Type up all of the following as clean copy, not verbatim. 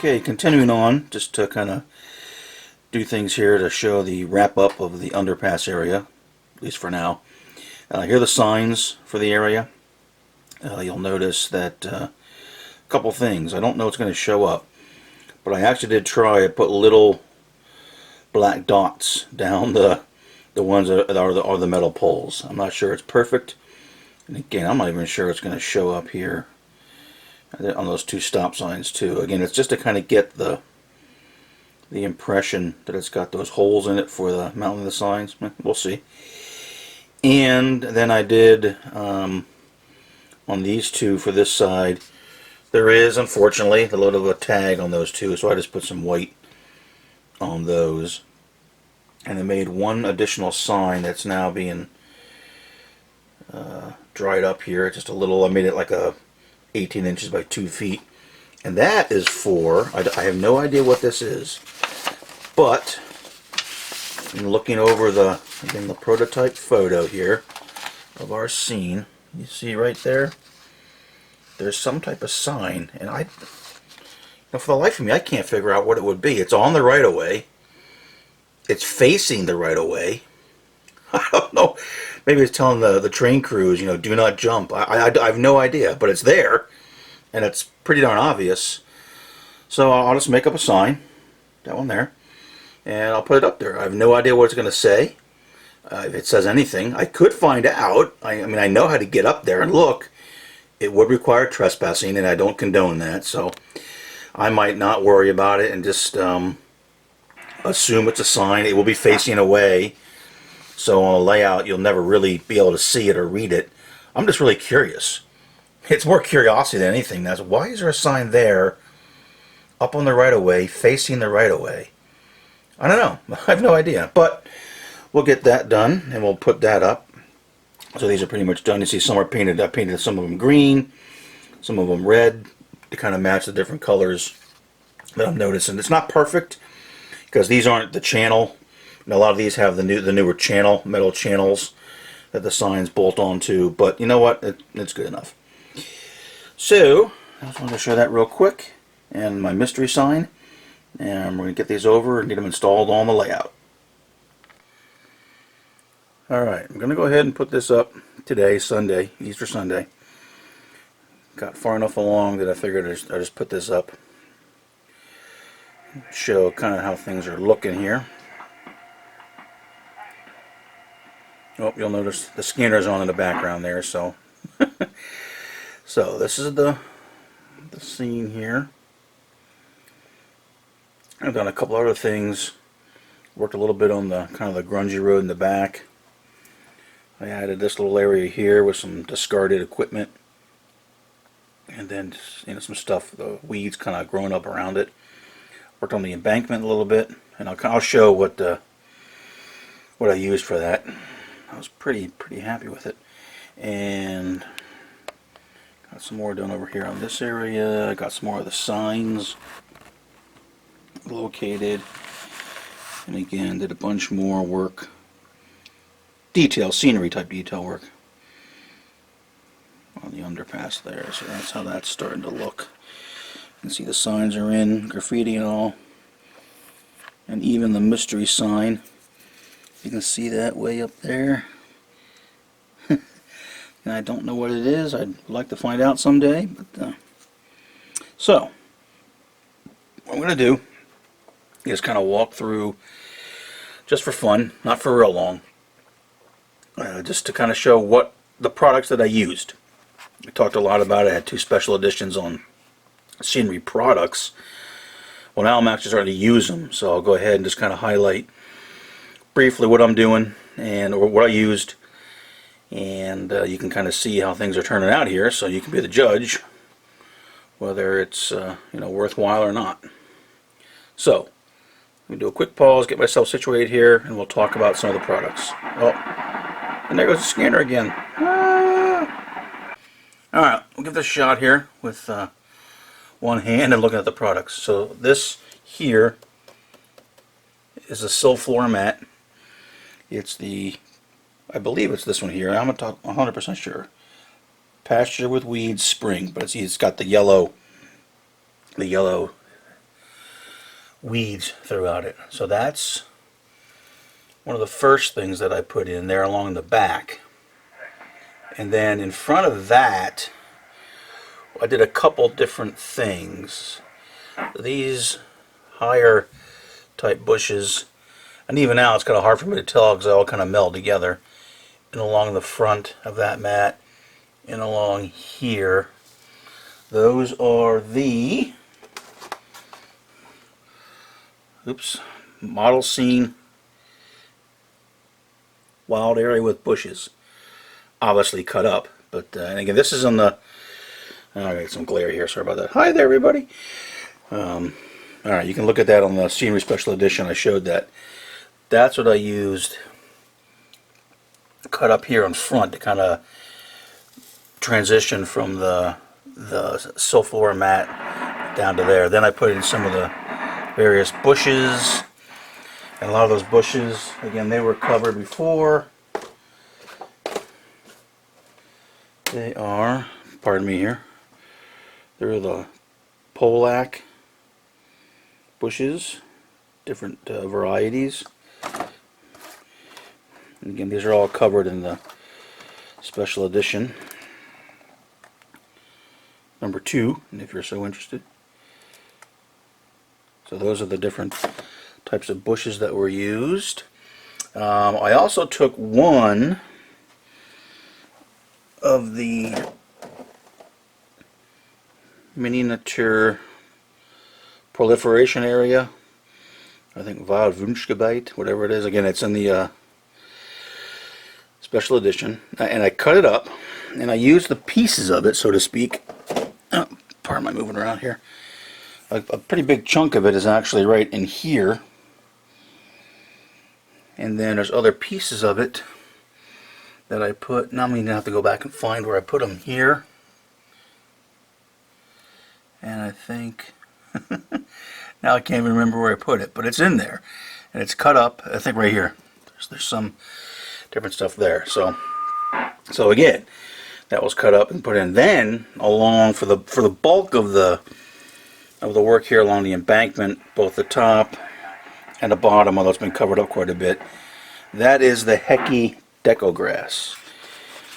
Okay, continuing on, just to kind of do things here to show the wrap up of the underpass area, at least for now. Here are the signs for the area. You'll notice that a couple things. I don't know what's going to show up, but I actually did try to put little black dots down the ones that are the metal poles. I'm not sure it's perfect, and again, I'm not even sure it's going to show up here on those two stop signs too. Again, it's just to kind of get the impression that it's got those holes in it for the mounting of the signs. We'll see. And then I did on these two for this side, there is unfortunately a little bit of a tag on those two, so I just put some white on those, and I made one additional sign that's now being dried up here. Just a little, I made it like a 18 inches by 2 feet, and that is for, I have no idea what this is, but in looking over the prototype photo here of our scene, you see right there, there's some type of sign, and for the life of me, I can't figure out what it would be. It's on the right of way. It's facing the right of way. I don't know. Maybe it's telling the train crews, do not jump. I have no idea, but it's there, and it's pretty darn obvious. So I'll just make up a sign, that one there, and I'll put it up there. I have no idea what it's going to say. If it says anything, I could find out. I mean, I know how to get up there and look. It would require trespassing, and I don't condone that, so I might not worry about it and just assume it's a sign. It will be facing away, so on a layout you'll never really be able to see it or read it. I'm just really curious. It's more curiosity than anything. That's why is there a sign there up on the right of way facing the right of way? I don't know. I have no idea, but we'll get that done and we'll put that up. So these are pretty much done. You see some are painted. I painted some of them green, some of them red to kind of match the different colors that I'm noticing. It's not perfect because these aren't the channel. And a lot of these have the newer metal channels that the signs bolt onto. But you know what? It's good enough. So I just wanted to show that real quick, and my mystery sign, and we're going to get these over and get them installed on the layout. Alright, I'm going to go ahead and put this up today, Sunday, Easter Sunday. Got far enough along that I figured I'd just put this up. Show kind of how things are looking here. Oh, you'll notice the scanner's on in the background there, so so this is the scene here. I've done a couple other things. Worked a little bit on the kind of the grungy road in the back. I added this little area here with some discarded equipment, and then some stuff, the weeds kind of growing up around it. Worked on the embankment a little bit, and I'll show what I used for that. I was pretty happy with it, and got some more done over here on this area. I got some more of the signs located, and again did a bunch more work. Scenery type detail work on the underpass there, so that's how that's starting to look. You can see the signs are in, graffiti and all, and even the mystery sign, you can see that way up there. And I don't know what it is. I'd like to find out someday, but so what I'm going to do is kind of walk through, just for fun, not for real long, just to kind of show what the products that I used. We talked a lot about it. I had 2 special editions on scenery products. Well, now I'm actually starting to use them, so I'll go ahead and just kind of highlight briefly what I'm doing or what I used, and you can kind of see how things are turning out here, so you can be the judge whether it's worthwhile or not. So I'm going to do a quick pause, get myself situated here, and we'll talk about some of the products. Oh, and there goes the scanner again. Ah. Alright, we'll give this a shot here with one hand and looking at the products. So this here is a sill floor mat. It's I believe it's this one here. I'm not 100% sure. Pasture with Weeds Spring, but it's got the yellow weeds throughout it. So that's one of the first things that I put in there along the back. And then in front of that, I did a couple different things. These higher type bushes, and even now it's kind of hard for me to tell because they all kind of meld together. And along the front of that mat, and along here, those are the model scene wild area with bushes, obviously cut up. But and again, this is on the. I got some glare here. Sorry about that. Hi there, everybody. All right, you can look at that on the Scenery Special Edition. I showed that. That's what I used. Cut up here in front to kind of transition from the silphilar mat down to there. Then I put in some of the various bushes. And a lot of those bushes, again, they were covered before. They are, pardon me here, they're the Polack bushes, different varieties. And again, these are all covered in the special edition number 2, and if you're so interested. So those are the different types of bushes that were used. I also took one of the miniature proliferation area. I think Wildwunschgebiet, whatever it is. Again, it's in the special edition. And I cut it up, and I used the pieces of it, so to speak. Oh, pardon my moving around here. A pretty big chunk of it is actually right in here. And then there's other pieces of it that I put. Now I'm going to have to go back and find where I put them here. And I think, now I can't even remember where I put it, but it's in there. And it's cut up, I think right here. There's some different stuff there. So again, that was cut up and put in. Then along for the bulk of the work here along the embankment, both the top and the bottom, although it's been covered up quite a bit, that is the Hecky Deco grass.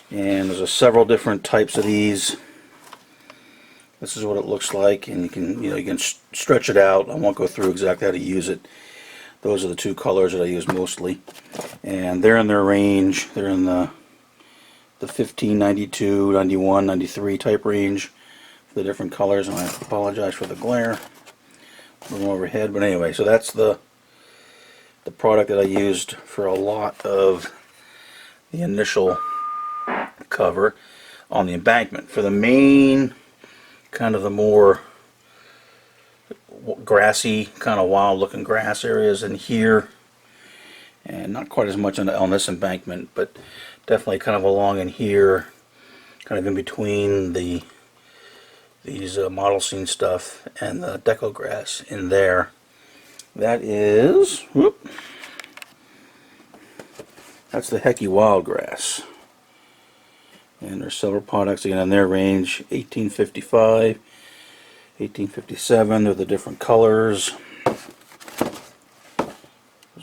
And there's several different types of these. This is what it looks like, and you can stretch it out. I won't go through exactly how to use it. Those are the 2 colors that I use mostly, and they're in their range. They're in the 15, 92, 91, 93 type range for the different colors. And I apologize for the glare from overhead, but anyway, so that's the product that I used for a lot of the initial cover on the embankment. For the main, kind of the more grassy, kind of wild looking grass areas in here, and not quite as much on this embankment, but definitely kind of along in here, kind of in between these model scene stuff and the deco grass in there. That is, that's the Hecky Wildgrass. And there's several products again in their range, 1855, 1857. They're the different colors. There's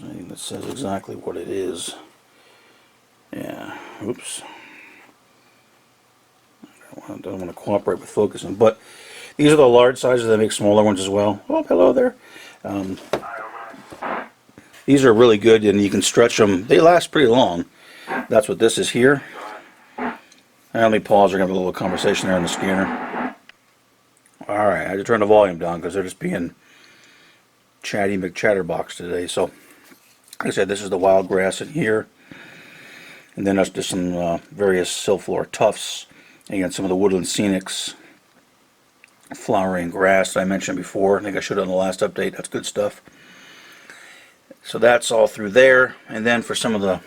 anything that says exactly what it is. Yeah, oops. I don't want to cooperate with focusing, but these are the large sizes. They make smaller ones as well. Oh, hello there. These are really good, and you can stretch them. They last pretty long. That's what this is here. Let me pause. We're going to have a little conversation there on the scanner. Alright, I had to turn the volume down because they're just being chatty McChatterbox today. So, like I said, this is the wild grass in here. And then there's just some various silphilar tufts. Again, some of the woodland scenics, flowering grass that I mentioned before. I think I showed it on the last update. That's good stuff. So that's all through there. And then for some of the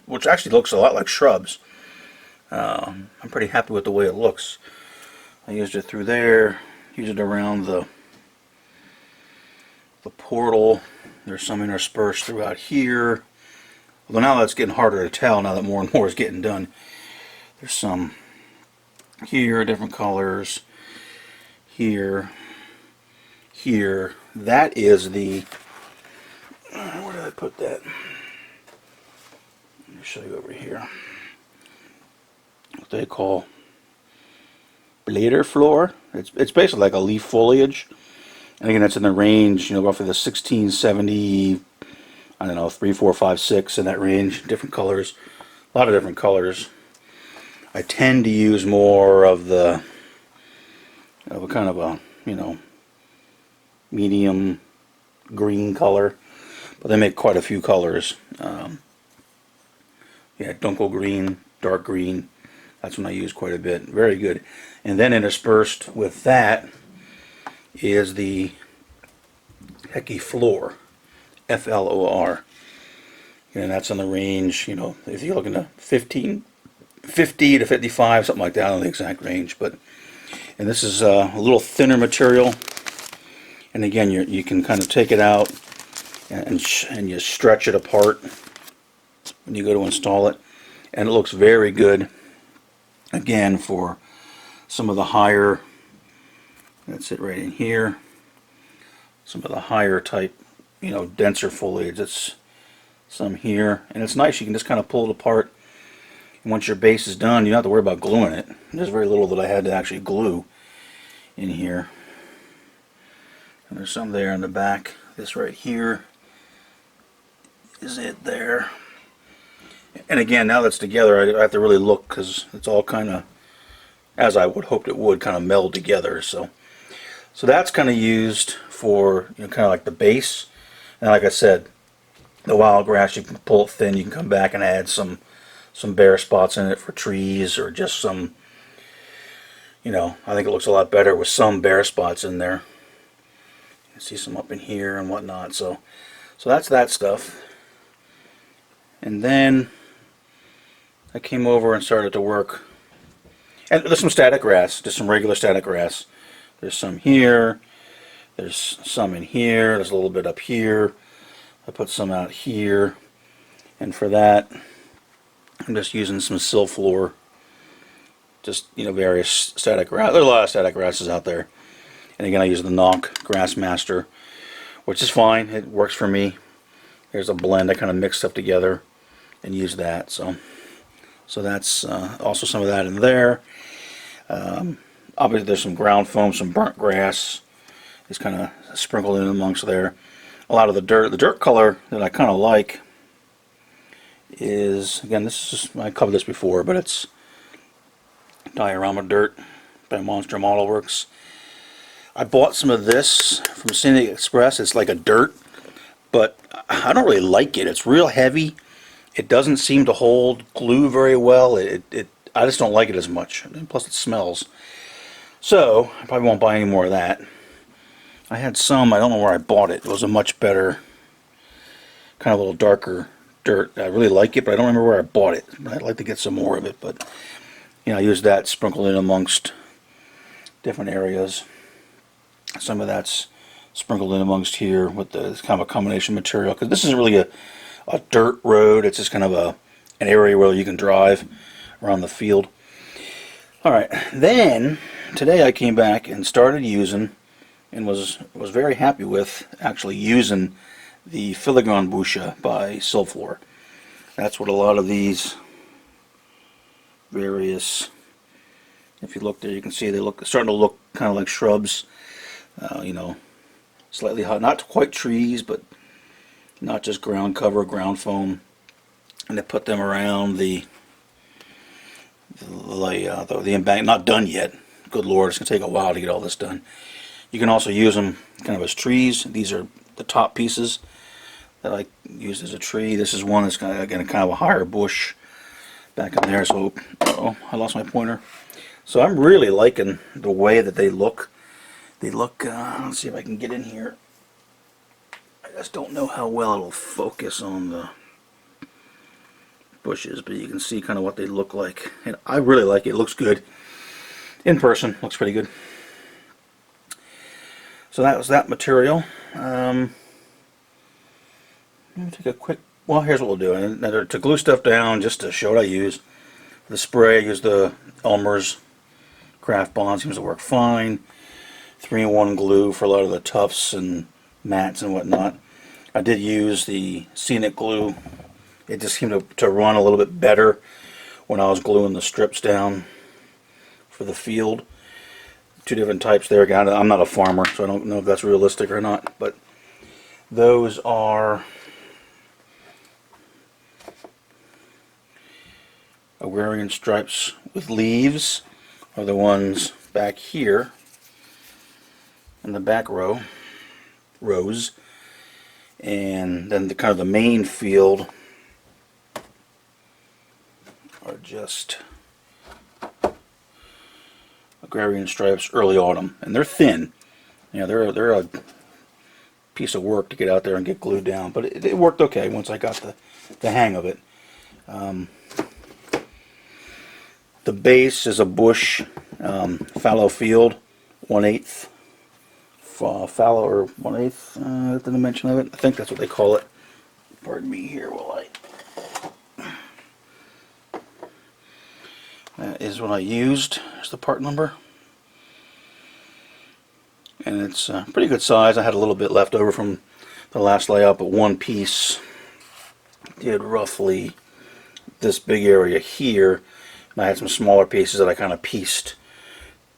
which actually looks a lot like shrubs. I'm pretty happy with the way it looks. I used it through there, used it around the portal. There's some interspersed throughout here. Although now that's getting harder to tell now that more and more is getting done. There's some here, different colors. Here, here, that is the, where did I put that? Let me show you over here. What they call blader floor. It's basically like a leaf foliage. And again, that's in the range, you know, roughly the 1670, I don't know, 3, 4, 5, 6 in that range. Different colors, a lot of different colors. I tend to use more of the, of a kind of a, you know, medium green color, but they make quite a few colors. Yeah, dunkel green, dark green. That's when I use quite a bit. Very good. And then interspersed with that is the Hecky Floor, F-L-O-R. And that's in the range, you know, if you're looking at 50 to 55, something like that. I don't know the exact range, but, and this is a little thinner material. And again, you can kind of take it out and you stretch it apart when you go to install it. And it looks very good, again, for some of the higher, that's it right in here, some of the higher type, you know, denser foliage. It's some here, and it's nice. You can just kind of pull it apart, and once your base is done, you don't have to worry about gluing it. There's very little that I had to actually glue in here. And there's some there in the back. This right here is it there. And again, now that's together, I have to really look, because it's all kind of, as I would hoped it would, kind of meld together. So that's kind of used for, you know, kind of like the base. And like I said, the wild grass, you can pull it thin. You can come back and add some bare spots in it for trees, or just some, you know, I think it looks a lot better with some bare spots in there. You can see some up in here and whatnot. So that's that stuff. And then I came over and started to work. And there's some static grass, just some regular static grass. There's some here. There's some in here. There's a little bit up here. I put some out here. And for that, I'm just using some sill floor. Just, you know, various static grass. There's a lot of static grasses out there. And again, I use the Knock Grass Master, which is fine. It works for me. Here's a blend. I kind of mix stuff together and use that. So that's also some of that in there. Obviously, there's some ground foam, some burnt grass is kind of sprinkled in amongst there. A lot of the dirt color that I kind of like is, again, this is, I covered this before, but it's Diorama Dirt by Monster Model Works. I bought some of this from Scenic Express. It's like a dirt, but I don't really like it. It's real heavy. It doesn't seem to hold glue very well. I just don't like it as much. And plus, it smells. So I probably won't buy any more of that. I had some. I don't know where I bought it. It was a much better, kind of a little darker dirt. I really like it, but I don't remember where I bought it. I'd like to get some more of it. But you know, I use that sprinkled in amongst different areas. Some of that's sprinkled in amongst here with the kind of a combination material, because this isn't really a dirt road. It's just kind of an area where you can drive around the field. Alright, then today I came back and started using, and was very happy with actually using, the Filigrane Busha by Silflor. That's what a lot of these various, if you look there, you can see they're starting to look kind of like shrubs. You know, slightly hot, not quite trees, but not just ground cover, ground foam. And they put them around the embankment. Not done yet. Good Lord, it's going to take a while to get all this done. You can also use them kind of as trees. These are the top pieces that I used as a tree. This is one that's kind of, again, kind of a higher bush back in there. So, uh-oh, I lost my pointer. So I'm really liking the way that they look. They look, let's see if I can get in here. I just don't know how well it'll focus on the bushes, but you can see kind of what they look like. And I really like it. It looks good. In person, looks pretty good. So that was that material. Let me take a quick, well, here's what we'll do. And to glue stuff down, just to show what I use. For the spray, I use the Elmer's Craft Bond. Seems to work fine. 3-in-1 glue for a lot of the tufts and mats and whatnot. I did use the scenic glue. It just seemed to run a little bit better when I was gluing the strips down for the field. Two different types there. Again, I'm not a farmer, so I don't know if that's realistic or not, but those are Agrarian stripes with leaves are the ones back here in the back rows, and then the kind of the main field are just Agrarian stripes early autumn, and they're thin. You know, they're a piece of work to get out there and get glued down, but it worked okay once I got the hang of it. The base is a bush fallow field, 1/8 fallow, or 1/8 the dimension of it. I think that's what they call it. Pardon me here while that is what I used. There's the part number. And it's a pretty good size. I had a little bit left over from the last layout, but one piece did roughly this big area here. And I had some smaller pieces that I kind of pieced.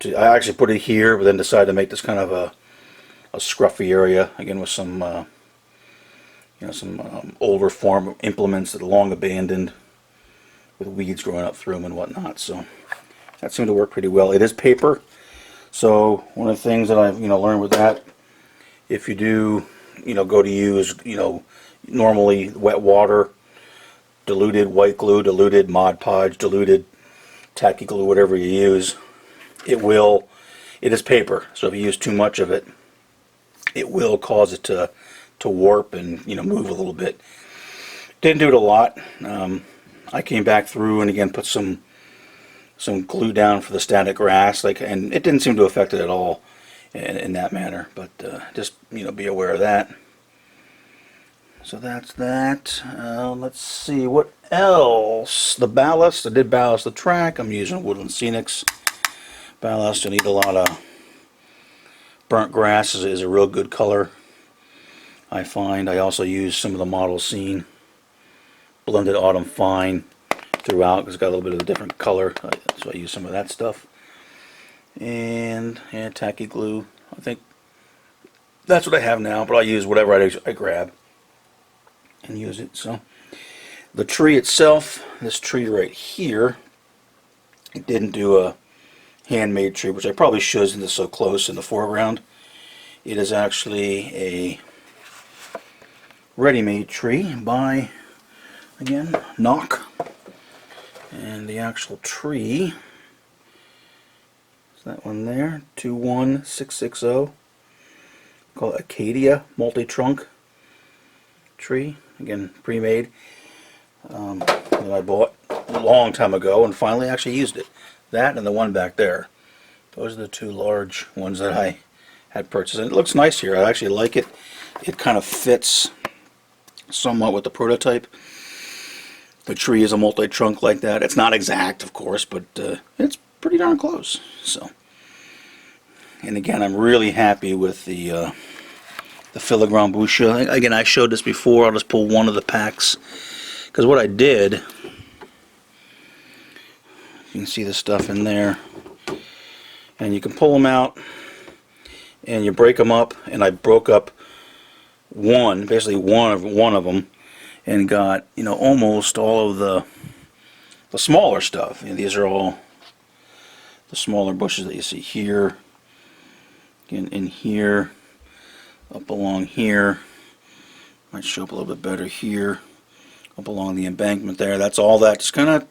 I actually put it here, but then decided to make this kind of a scruffy area, again with some older farm implements that are long abandoned, with weeds growing up through them and whatnot. So that seemed to work pretty well. It is paper, so one of the things that I've learned with that, if you do go to use normally wet water, diluted white glue, diluted Mod Podge, diluted tacky glue, whatever you use, it is paper. So if you use too much of it, it will cause it to warp and move a little bit. Didn't do it a lot. I came back through and again put some glue down for the static grass, and it didn't seem to affect it at all in that manner. But just be aware of that. So that's that. Let's see what else. The ballast. I did ballast the track. I'm using Woodland Scenics ballast. I need a lot of burnt grass. Is a real good color, I find. I also use some of the Model Scene blended autumn fine throughout because it's got a little bit of a different color, so I use some of that stuff. And tacky glue. I think that's what I have now, but I'll use whatever I grab and use it. So the tree itself, this tree right here, I didn't do a handmade tree, which I probably should since it's so close in the foreground. It is actually a ready-made tree by, again, Knock. And the actual tree is that one there, 21660. Call it Acacia multi-trunk tree. Again, pre-made. That I bought a long time ago and finally actually used it. That and the one back there. Those are the two large ones that I had purchased. And it looks nice here. I actually like it. It kind of fits somewhat with the prototype. The tree is a multi-trunk like that. It's not exact, of course, but it's pretty darn close. So, and again, I'm really happy with the filigrane bushel. Again, I showed this before. I'll just pull one of the packs because what I did, you can see the stuff in there, and you can pull them out and you break them up. And I broke up basically one of them, and got almost all of the smaller stuff. These are all the smaller bushes that you see here, in here, up along here. Might show up a little bit better here, up along the embankment there. That's all that. Just kind of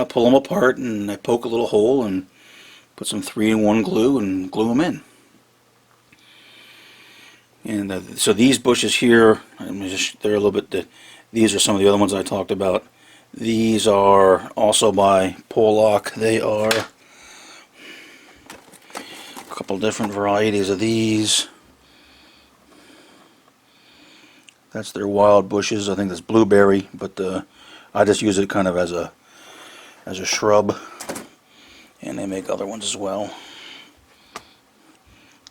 pull them apart, and I poke a little hole and put some 3-in-1 glue and glue them in. And so these bushes here, they're a little bit. These are some of the other ones I talked about. These are also by Pollock. They are a couple different varieties of these. That's their wild bushes. I think that's blueberry, but I just use it kind of as a shrub. And they make other ones as well.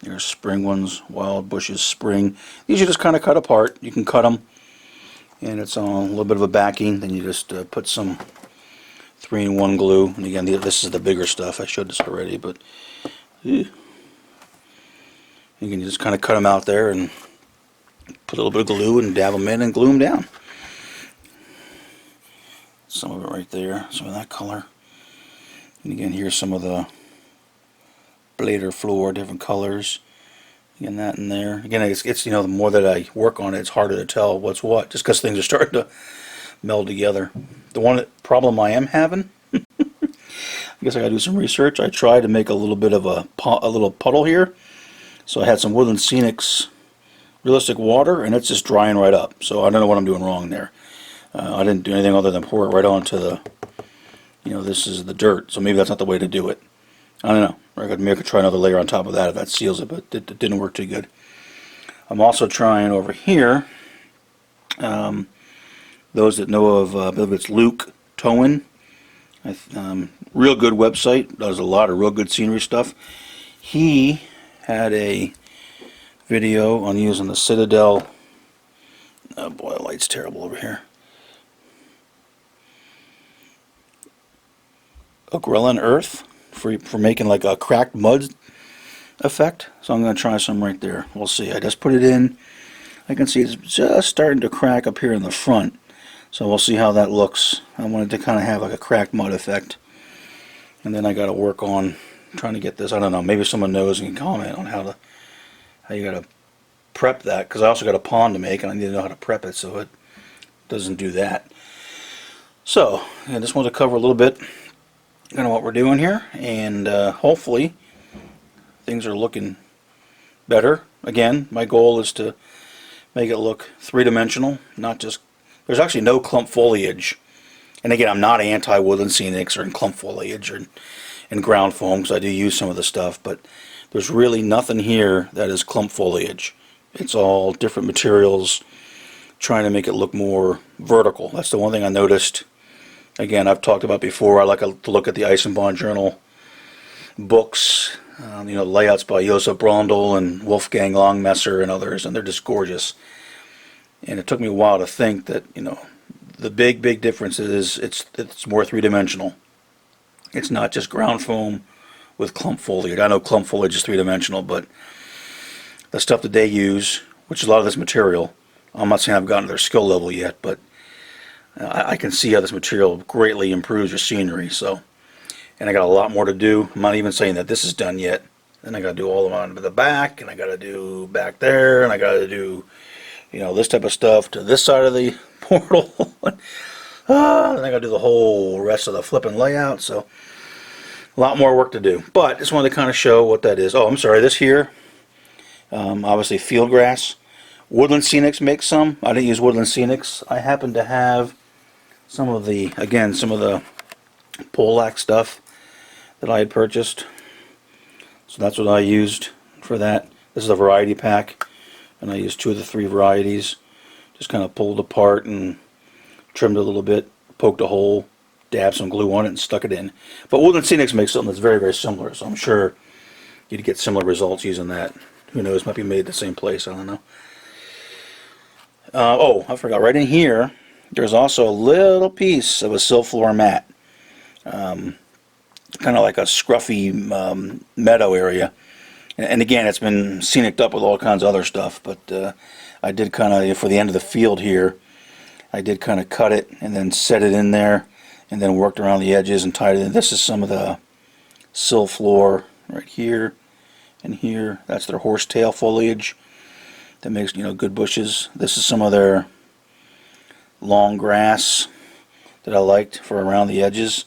Here's spring ones, wild bushes, spring. These you just kind of cut apart. You can cut them, and it's on a little bit of a backing. Then you just put some 3-in-1 glue. And again, this is the bigger stuff. I showed this already, but you can just kind of cut them out there and put a little bit of glue and dab them in and glue them down. Some of it right there, some of that color. And again, here's some of the blader floor, different colors. Again, that in there. Again, it's you know, the more that I work on it, it's harder to tell what's what, just because things are starting to meld together. The one problem I am having, I guess I gotta do some research. I tried to make a little bit of a little puddle here. So I had some Woodland Scenics Realistic Water, and it's just drying right up. So I don't know what I'm doing wrong there. I didn't do anything other than pour it right onto the, you know, this is the dirt. So maybe that's not the way to do it. I don't know. Maybe I could try another layer on top of that if that seals it, but it didn't work too good. I'm also trying over here, those that know of, I believe it's Luke Towen. Real good website, does a lot of real good scenery stuff. He had a video on using the Citadel, oh boy, the light's terrible over here, Agrellan Earth for making like a cracked mud effect. So I'm going to try some right there. We'll see. I just put it in. I can see it's just starting to crack up here in the front. So we'll see how that looks. I wanted to kind of have like a cracked mud effect. And then I got to work on trying to get this. I don't know. Maybe someone knows and can comment on how you got to prep that. Because I also got a pond to make and I need to know how to prep it so it doesn't do that. So I just wanted to cover a little bit kind of what we're doing here, and hopefully things are looking better. Again, my goal is to make it look three-dimensional, not just, there's actually no clump foliage. And again, I'm not anti-Woodland Scenics or in clump foliage or in ground foam, because I do use some of the stuff, but there's really nothing here that is clump foliage. It's all different materials trying to make it look more vertical. That's the one thing I noticed. Again, I've talked about before, I like to look at the Ice and Bond Journal books, you know, layouts by Josef Brondel and Wolfgang Longmesser and others, and they're just gorgeous. And it took me a while to think that, you know, the big difference is it's more three-dimensional. It's not just ground foam with clump foliage. I know clump foliage is three-dimensional, but the stuff that they use, which is a lot of this material, I'm not saying I've gotten to their skill level yet, but I can see how this material greatly improves your scenery. So, and I got a lot more to do. I'm not even saying that this is done yet. Then I got to do all around the back, and I got to do back there, and I got to do, you know, this type of stuff to this side of the portal. Then I got to do the whole rest of the flipping layout. So, a lot more work to do. But just wanted to kind of show what that is. Oh, I'm sorry. This here, obviously field grass. Woodland Scenics makes some. I didn't use Woodland Scenics. I happen to have some of the Polack stuff that I had purchased. So that's what I used for that. This is a variety pack, and I used 2 of the 3 varieties. Just kind of pulled apart and trimmed it a little bit, poked a hole, dabbed some glue on it, and stuck it in. But Woodland Scenics makes something that's very similar, so I'm sure you'd get similar results using that. Who knows, might be made the same place, I don't know. Oh, I forgot, right in here, there's also a little piece of a sill floor mat. Kind of like a scruffy meadow area. And again, it's been scenicked up with all kinds of other stuff, but I did kind of, for the end of the field here, I did kind of cut it and then set it in there, and then worked around the edges and tied it in. This is some of the sill floor right here and here. That's their horsetail foliage that makes, you know, good bushes. This is some of their long grass that I liked for around the edges.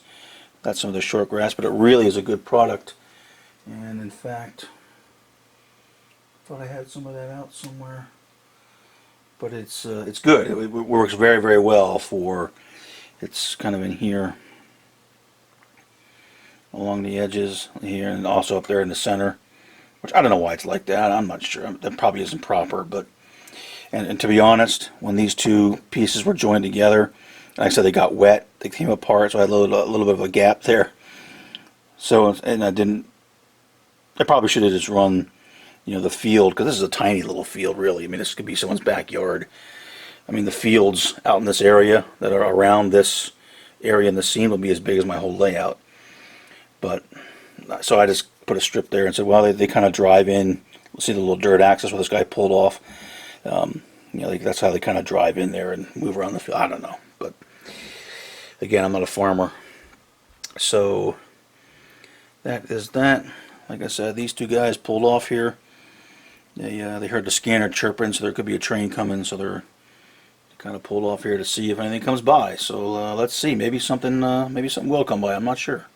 That's some of the short grass, but it really is a good product. And in fact, I thought I had some of that out somewhere, but it's good. It works very well for. It's kind of in here along the edges here, and also up there in the center. Which I don't know why it's like that. I'm not sure. That probably isn't proper, but and to be honest, when these 2 pieces were joined together, like I said, they got wet. They came apart, so I had a little bit of a gap there. So, and I probably should have just run you know, the field, because this is a tiny little field, really. I mean, this could be someone's backyard. I mean, the fields out in this area that are around this area in the scene will be as big as my whole layout. But, so I just put a strip there and said, well, they kind of drive in. See the little dirt access where this guy pulled off. You know, that's how they kind of drive in there and move around the field. I don't know. But, again, I'm not a farmer. So, that is that. Like I said, these two guys pulled off here. They heard the scanner chirping, so there could be a train coming, so they're kind of pulled off here to see if anything comes by. So let's see, maybe something will come by. I'm not sure.